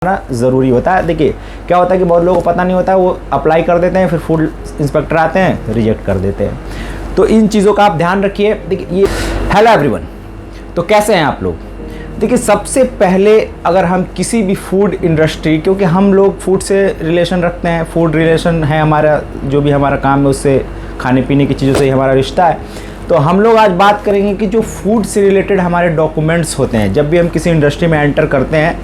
ज़रूरी होता है। देखिए क्या होता है कि बहुत लोगों को पता नहीं होता है, वो अप्लाई कर देते हैं, फिर फूड इंस्पेक्टर आते हैं रिजेक्ट कर देते हैं। तो इन चीज़ों का आप ध्यान रखिए। देखिए ये हेलो एवरीवन, तो कैसे हैं आप लोग। देखिए सबसे पहले अगर हम किसी भी फूड इंडस्ट्री, क्योंकि हम लोग फूड से रिलेशन रखते हैं, फूड रिलेशन है हमारा, जो भी हमारा काम है उससे, खाने पीने की चीज़ों से ही हमारा रिश्ता है। तो हम लोग आज बात करेंगे कि जो फूड से रिलेटेड हमारे डॉक्यूमेंट्स होते हैं, जब भी हम किसी इंडस्ट्री में एंटर करते हैं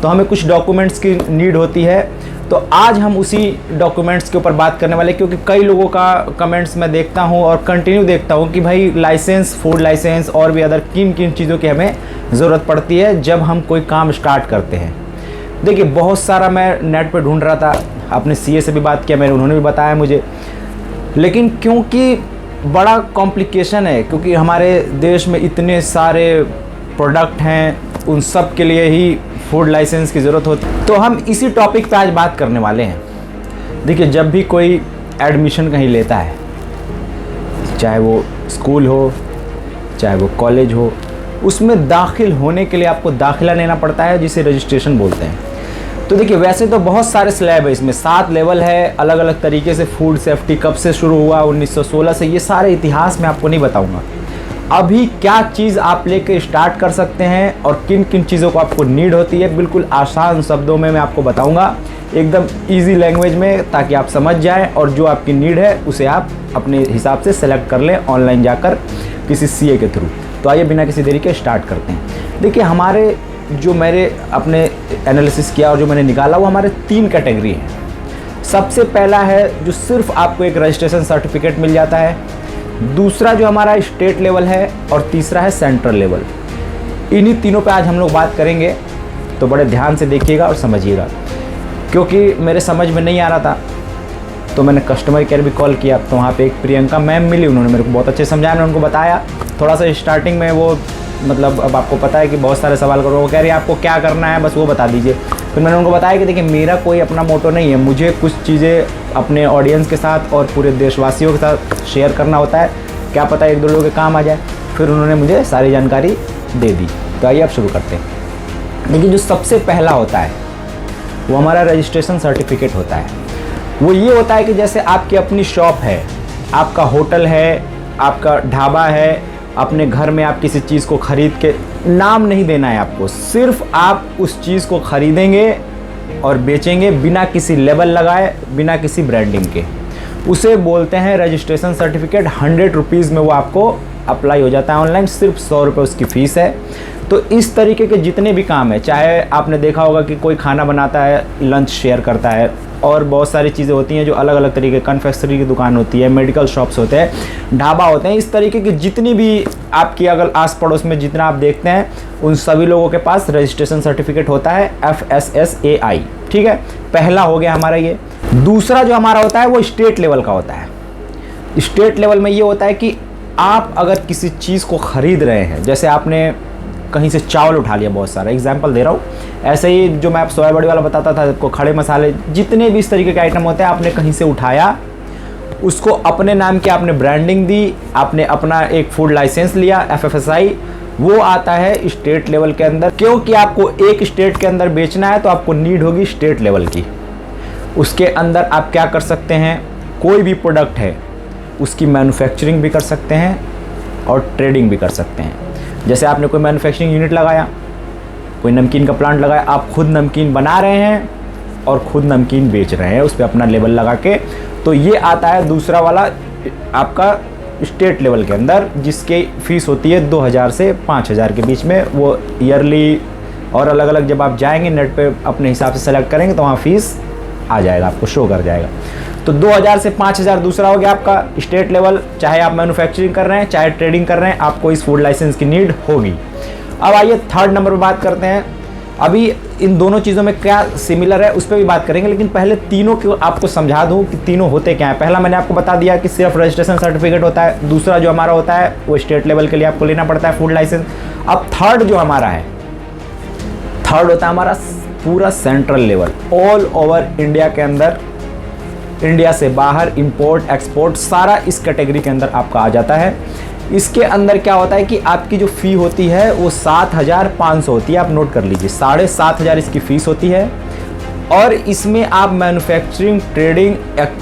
तो हमें कुछ डॉक्यूमेंट्स की नीड होती है। तो आज हम उसी डॉक्यूमेंट्स के ऊपर बात करने वाले, क्योंकि कई लोगों का कमेंट्स मैं देखता हूं और कंटिन्यू देखता हूं कि भाई लाइसेंस, फूड लाइसेंस और भी अदर किन किन चीज़ों की हमें ज़रूरत पड़ती है जब हम कोई काम स्टार्ट करते हैं। देखिए बहुत सारा मैं नेट पे ढूंढ रहा था, अपने सीए से भी बात किया मैंने, उन्होंने भी बताया मुझे, लेकिन क्योंकि बड़ा कॉम्प्लिकेशन है, क्योंकि हमारे देश में इतने सारे प्रोडक्ट हैं, उन सब के लिए ही फूड लाइसेंस की ज़रूरत होती है। तो हम इसी टॉपिक पे आज बात करने वाले हैं। देखिए जब भी कोई एडमिशन कहीं लेता है, चाहे वो स्कूल हो चाहे वो कॉलेज हो, उसमें दाखिल होने के लिए आपको दाखिला लेना पड़ता है, जिसे रजिस्ट्रेशन बोलते हैं। तो देखिए वैसे तो बहुत सारे स्लैब है, इसमें 7 लेवल है, अलग अलग तरीके से फूड सेफ्टी कब से शुरू हुआ, 1916 से, ये सारे इतिहास मैं आपको नहीं बताऊंगा। अभी क्या चीज़ आप लेके स्टार्ट कर सकते हैं और किन किन चीज़ों को आपको नीड होती है, बिल्कुल आसान शब्दों में मैं आपको बताऊंगा, एकदम इजी लैंग्वेज में, ताकि आप समझ जाएं और जो आपकी नीड है उसे आप अपने हिसाब से सेलेक्ट कर लें ऑनलाइन जाकर किसी सीए के थ्रू। तो आइए बिना किसी देरी के स्टार्ट करते हैं। देखिए हमारे जो मैंने अपने एनालिसिस किया और जो मैंने निकाला, वो हमारे 3 कैटेगरी हैं। सबसे पहला है जो सिर्फ आपको एक रजिस्ट्रेशन सर्टिफिकेट मिल जाता है, दूसरा जो हमारा स्टेट लेवल है, और तीसरा है सेंट्रल लेवल। इन्हीं तीनों पे आज हम लोग बात करेंगे, तो बड़े ध्यान से देखिएगा और समझिएगा। क्योंकि मेरे समझ में नहीं आ रहा था तो मैंने कस्टमर केयर भी कॉल किया, तो वहाँ पे एक प्रियंका मैम मिली, उन्होंने मेरे को बहुत अच्छे समझाया, मैंने उनको बताया। थोड़ा सा स्टार्टिंग में वो मतलब, अब आपको पता है कि बहुत सारे सवाल करो, वो कह रही है आपको क्या करना है बस वो बता दीजिए। फिर मैंने उनको बताया कि देखिए मेरा कोई अपना मोटो नहीं है, मुझे कुछ चीज़ें अपने ऑडियंस के साथ और पूरे देशवासियों के साथ शेयर करना होता है, क्या पता एक दो लोगों के काम आ जाए। फिर उन्होंने मुझे सारी जानकारी दे दी। तो आइए अब शुरू करते हैं। देखिए जो सबसे पहला होता है वो हमारा रजिस्ट्रेशन सर्टिफिकेट होता है। वो ये होता है कि जैसे आपकी अपनी शॉप है, आपका होटल है, आपका ढाबा है, अपने घर में आप किसी चीज़ को ख़रीद के, नाम नहीं देना है आपको, सिर्फ आप उस चीज़ को ख़रीदेंगे और बेचेंगे बिना किसी लेबल लगाए, बिना किसी ब्रांडिंग के, उसे बोलते हैं रजिस्ट्रेशन सर्टिफिकेट। 100 रुपीज़ में वो आपको अप्लाई हो जाता है ऑनलाइन, सिर्फ 100 रुपये उसकी फ़ीस है। तो इस तरीके के जितने भी काम है, चाहे आपने देखा होगा कि कोई खाना बनाता है, लंच शेयर करता है, और बहुत सारी चीज़ें होती हैं जो अलग अलग तरीके, कन्फेक्शनरी की दुकान होती है, मेडिकल शॉप्स होते हैं, ढाबा होते हैं, इस तरीके की जितनी भी आपकी अगर आस पड़ोस में जितना आप देखते हैं, उन सभी लोगों के पास रजिस्ट्रेशन सर्टिफिकेट होता है, FSSAI। ठीक है, पहला हो गया हमारा ये। दूसरा जो हमारा होता है वो स्टेट लेवल का होता है। स्टेट लेवल में ये होता है कि आप अगर किसी चीज़ को ख़रीद रहे हैं, जैसे आपने कहीं से चावल उठा लिया, बहुत सारा एग्जांपल दे रहा हूँ, ऐसे ही जो मैं आप सोया बड़ी वाला बताता था आपको, खड़े मसाले, जितने भी इस तरीके के आइटम होते हैं, आपने कहीं से उठाया, उसको अपने नाम की आपने ब्रांडिंग दी, आपने अपना एक फूड लाइसेंस लिया FSSAI, वो आता है स्टेट लेवल के अंदर। क्योंकि आपको एक स्टेट के अंदर बेचना है तो आपको नीड होगी स्टेट लेवल की। उसके अंदर आप क्या कर सकते हैं, कोई भी प्रोडक्ट है उसकी मैन्युफैक्चरिंग भी कर सकते हैं और ट्रेडिंग भी कर सकते हैं। जैसे आपने कोई मैन्युफैक्चरिंग यूनिट लगाया, कोई नमकीन का प्लांट लगाया, आप खुद नमकीन बना रहे हैं और खुद नमकीन बेच रहे हैं उस पर अपना लेबल लगा के, तो ये आता है दूसरा वाला आपका स्टेट लेवल के अंदर, जिसकी फ़ीस होती है 2000 से 5000 के बीच में। वो ईयरली और अलग अलग, जब आप जाएंगे नेट पे अपने हिसाब से सेलेक्ट करेंगे तो वहाँ फ़ीस आ जाएगा, आपको शो कर जाएगा। तो 2000 से 5000 दूसरा हो गया आपका स्टेट लेवल। चाहे आप मैन्युफैक्चरिंग कर रहे हैं चाहे ट्रेडिंग कर रहे हैं, आपको इस फूड लाइसेंस की नीड होगी। अब आइए थर्ड नंबर पर बात करते हैं। अभी इन दोनों चीज़ों में क्या सिमिलर है उस पर भी बात करेंगे, लेकिन पहले तीनों को आपको समझा दूं कि तीनों होते क्या हैं। पहला मैंने आपको बता दिया कि सिर्फ रजिस्ट्रेशन सर्टिफिकेट होता है, दूसरा जो हमारा होता है वो स्टेट लेवल के लिए आपको लेना पड़ता है फूड लाइसेंस। अब थर्ड जो हमारा है, थर्ड होता है हमारा पूरा central level, all over India के अंदर, इंडिया से बाहर, इंपोर्ट एक्सपोर्ट सारा इस कैटेगरी के अंदर आपका आ जाता है। इसके अंदर क्या होता है कि आपकी जो फ़ी होती है वो 7500 होती है, आप नोट कर लीजिए, 7500 इसकी फ़ीस होती है। और इसमें आप मैन्युफैक्चरिंग, ट्रेडिंग,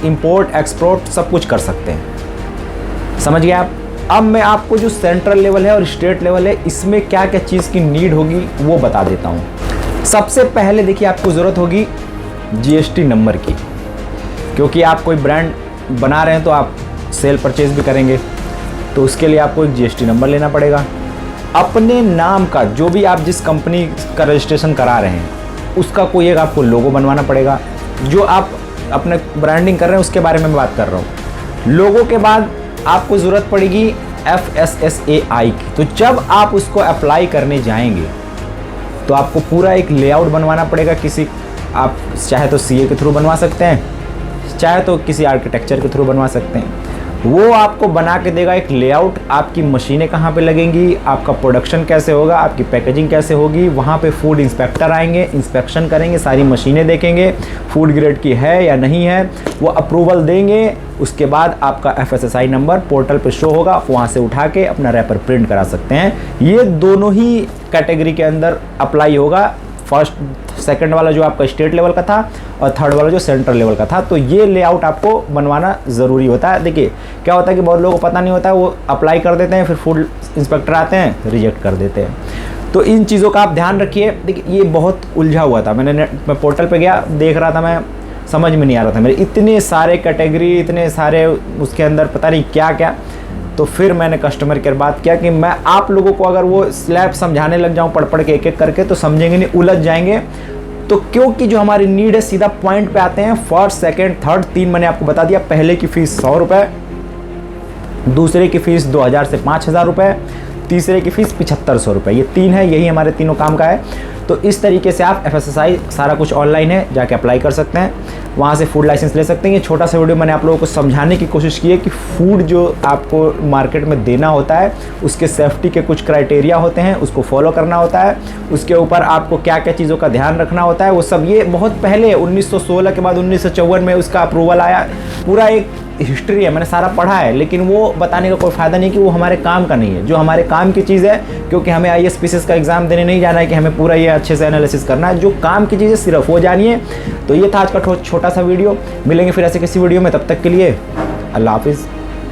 इंपोर्ट, एक्सपोर्ट सब कुछ कर सकते हैं। समझ गए आप? अब मैं आपको जो सेंट्रल लेवल है और स्टेट लेवल है, इसमें क्या क्या चीज़ की नीड होगी वो बता देता हूँ। सबसे पहले देखिए, आपको ज़रूरत होगी जीएसटी नंबर की, क्योंकि आप कोई ब्रांड बना रहे हैं तो आप सेल परचेज भी करेंगे, तो उसके लिए आपको एक जीएसटी नंबर लेना पड़ेगा। अपने नाम का, जो भी आप जिस कंपनी का रजिस्ट्रेशन करा रहे हैं, उसका कोई एक आपको लोगो बनवाना पड़ेगा। जो आप अपने ब्रांडिंग कर रहे हैं उसके बारे में मैं बात कर रहा हूँ। लोगो के बाद आपको ज़रूरत पड़ेगी FSSAI की। तो जब आप उसको अप्लाई करने जाएंगे तो आपको पूरा एक लेआउट बनवाना पड़ेगा। आप चाहे तो CA के थ्रू बनवा सकते हैं, चाहे तो किसी आर्किटेक्चर के थ्रू बनवा सकते हैं। वो आपको बना के देगा एक लेआउट, आपकी मशीनें कहाँ पे लगेंगी, आपका प्रोडक्शन कैसे होगा, आपकी पैकेजिंग कैसे होगी। वहाँ पे फूड इंस्पेक्टर आएंगे, इंस्पेक्शन करेंगे, सारी मशीनें देखेंगे फूड ग्रेड की है या नहीं है, वो अप्रूवल देंगे। उसके बाद आपका FSSAI नंबर पोर्टल पे शो होगा, वहाँ से उठा के अपना रैपर प्रिंट करा सकते हैं। ये दोनों ही कैटेगरी के अंदर अप्लाई होगा। फर्स्ट, सेकंड वाला जो आपका स्टेट लेवल का था और थर्ड वाला जो सेंट्रल लेवल का था। तो ये लेआउट आपको बनवाना ज़रूरी होता है। देखिए क्या होता है कि बहुत लोगों को पता नहीं होता है, वो अप्लाई कर देते हैं, फिर फूड इंस्पेक्टर आते हैं, रिजेक्ट कर देते हैं। तो इन चीज़ों का आप ध्यान रखिए। देखिए ये बहुत उलझा हुआ था, मैं पोर्टल पे गया, देख रहा था, मैं समझ में नहीं आ रहा था मेरे, इतने सारे कैटेगरी, इतने सारे उसके अंदर पता नहीं क्या क्या। तो फिर मैंने कस्टमर केयर बात किया कि मैं आप लोगों को अगर वो स्लैब समझाने लग जाऊं पढ़ पढ़ के एक एक करके, तो समझेंगे नहीं, उलझ जाएंगे। तो क्योंकि जो हमारी नीड है सीधा पॉइंट पे आते हैं। फर्स्ट, सेकंड, थर्ड, 3 मैंने आपको बता दिया। पहले की फ़ीस 100 रुपये, दूसरे की फ़ीस 2000 से 5000 रुपये, तीसरे की फ़ीस 7500 रुपये। ये 3 है, यही हमारे तीनों काम का है। तो इस तरीके से आप FSSAI सारा कुछ ऑनलाइन है, जाके अप्लाई कर सकते हैं, वहाँ से फूड लाइसेंस ले सकते हैं। ये छोटा सा वीडियो मैंने आप लोगों को समझाने की कोशिश की है कि फूड जो आपको मार्केट में देना होता है, उसके सेफ्टी के कुछ क्राइटेरिया होते हैं, उसको फॉलो करना होता है, उसके ऊपर आपको क्या क्या चीज़ों का ध्यान रखना होता है, वो सब ये बहुत पहले 1916 के बाद 1954 में उसका अप्रूवल आया। पूरा एक हिस्ट्री है, मैंने सारा पढ़ा है, लेकिन वो बताने का कोई फ़ायदा नहीं कि वो हमारे काम का नहीं है। जो हमारे काम की चीज़ है, क्योंकि हमें IAS का एग्ज़ाम देने नहीं जाना है कि हमें पूरा ये अच्छे से एनालिसिस करना है। जो काम की चीज़ है सिर्फ वो जानिए। तो ये था आज का छोटा सा वीडियो। मिलेंगे फिर ऐसे किसी वीडियो में, तब तक के लिए अल्लाह हाफिज़।